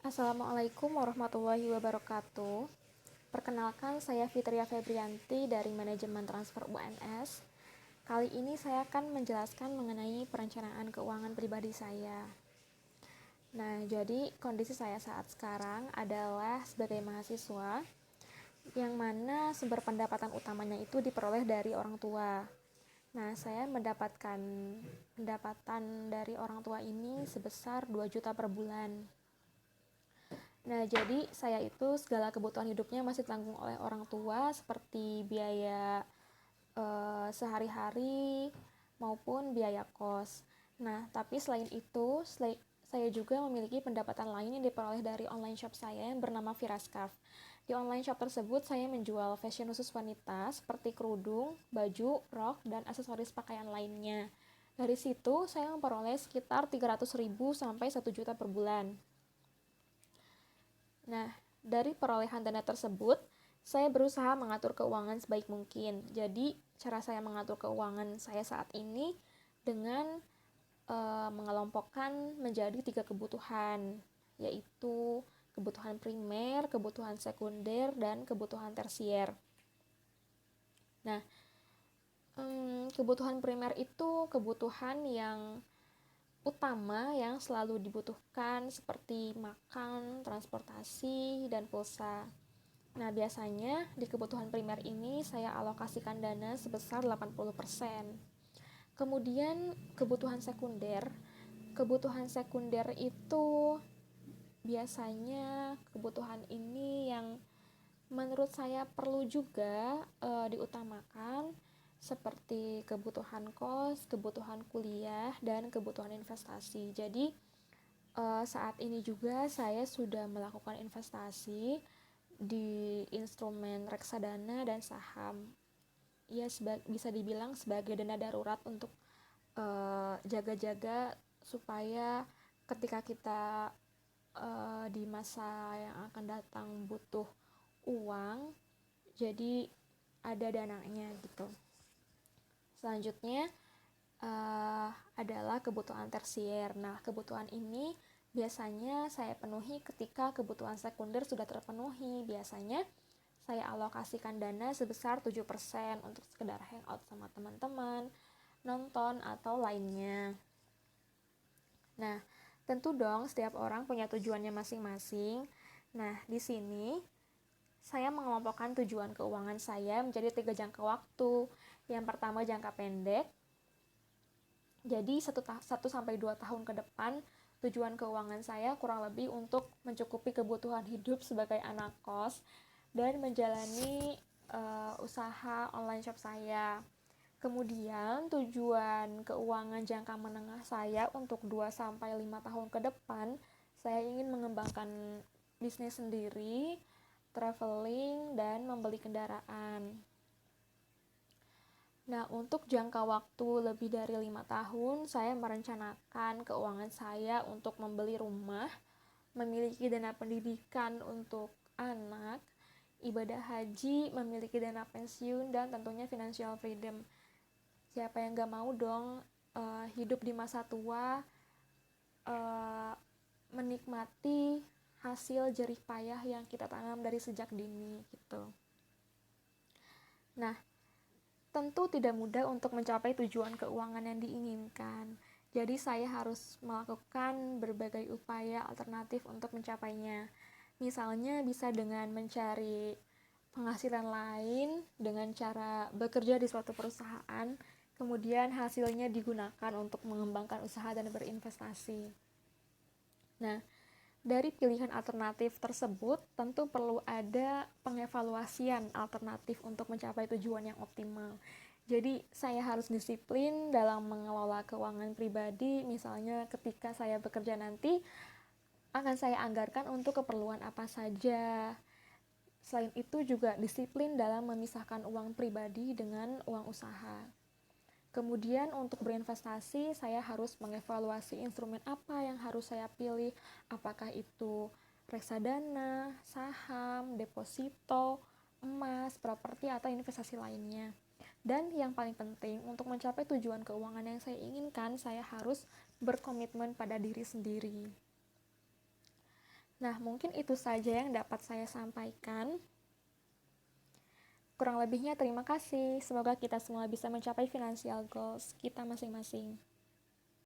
Assalamualaikum warahmatullahi wabarakatuh. Perkenalkan, saya Fitria Febrianti dari Manajemen Transfer UNS. Kali ini saya akan menjelaskan mengenai perencanaan keuangan pribadi saya. Nah, jadi kondisi saya saat sekarang adalah sebagai mahasiswa, yang mana sumber pendapatan utamanya itu diperoleh dari orang tua. Nah, saya mendapatkan pendapatan dari orang tua ini sebesar 2 juta per bulan. Nah, jadi saya itu segala kebutuhan hidupnya masih tanggung oleh orang tua seperti biaya sehari-hari maupun biaya kos. Nah, tapi selain itu, saya juga memiliki pendapatan lain yang diperoleh dari online shop saya yang bernama Firascraft. Di online shop tersebut, saya menjual fashion khusus wanita seperti kerudung, baju, rok, dan aksesoris pakaian lainnya. Dari situ, saya memperoleh sekitar 300.000 sampai 1 juta per bulan. Nah, dari perolehan dana tersebut, saya berusaha mengatur keuangan sebaik mungkin. Jadi, cara saya mengatur keuangan saya saat ini dengan mengelompokkan menjadi 3 kebutuhan, yaitu kebutuhan primer, kebutuhan sekunder, dan kebutuhan tersier. Nah, kebutuhan primer itu kebutuhan yang utama yang selalu dibutuhkan seperti makan, transportasi, dan pulsa. Nah, biasanya di kebutuhan primer ini saya alokasikan dana sebesar 80%. Kemudian kebutuhan sekunder itu biasanya kebutuhan ini yang menurut saya perlu juga diutamakan seperti kebutuhan kos, kebutuhan kuliah, dan kebutuhan investasi. Jadi saat ini juga saya sudah melakukan investasi di instrumen reksadana dan saham. Ya, bisa dibilang sebagai dana darurat untuk jaga-jaga supaya ketika kita di masa yang akan datang butuh uang, jadi ada dananya gitu. Selanjutnya adalah kebutuhan tersier. Nah, kebutuhan ini biasanya saya penuhi ketika kebutuhan sekunder sudah terpenuhi. Biasanya saya alokasikan dana sebesar 7% untuk sekedar hangout sama teman-teman, nonton, atau lainnya. Nah, tentu dong setiap orang punya tujuannya masing-masing. Nah, di sini saya mengelompokkan tujuan keuangan saya menjadi 3 jangka waktu. Yang pertama jangka pendek. Jadi 1-2 tahun ke depan tujuan keuangan saya kurang lebih untuk mencukupi kebutuhan hidup sebagai anak kos dan menjalani usaha online shop saya. Kemudian tujuan keuangan jangka menengah saya untuk 2-5 tahun ke depan, saya ingin mengembangkan bisnis sendiri, traveling, dan membeli kendaraan. Nah, untuk jangka waktu lebih dari 5 tahun, saya merencanakan keuangan saya untuk membeli rumah, memiliki dana pendidikan untuk anak, ibadah haji, memiliki dana pensiun, dan tentunya financial freedom. Siapa yang gak mau dong hidup di masa tua, menikmati hasil jerih payah yang kita tanam dari sejak dini gitu. Nah, tentu tidak mudah untuk mencapai tujuan keuangan yang diinginkan. Jadi saya harus melakukan berbagai upaya alternatif untuk mencapainya. Misalnya bisa dengan mencari penghasilan lain dengan cara bekerja di suatu perusahaan, kemudian hasilnya digunakan untuk mengembangkan usaha dan berinvestasi. Nah, dari pilihan alternatif tersebut, tentu perlu ada pengevaluasian alternatif untuk mencapai tujuan yang optimal. Jadi, saya harus disiplin dalam mengelola keuangan pribadi. Misalnya, ketika saya bekerja nanti, akan saya anggarkan untuk keperluan apa saja. Selain itu juga disiplin dalam memisahkan uang pribadi dengan uang usaha. Kemudian untuk berinvestasi, saya harus mengevaluasi instrumen apa yang harus saya pilih, apakah itu reksadana, saham, deposito, emas, properti, atau investasi lainnya. Dan yang paling penting, untuk mencapai tujuan keuangan yang saya inginkan, saya harus berkomitmen pada diri sendiri. Nah, mungkin itu saja yang dapat saya sampaikan. Kurang lebihnya terima kasih. Semoga kita semua bisa mencapai financial goals kita masing-masing.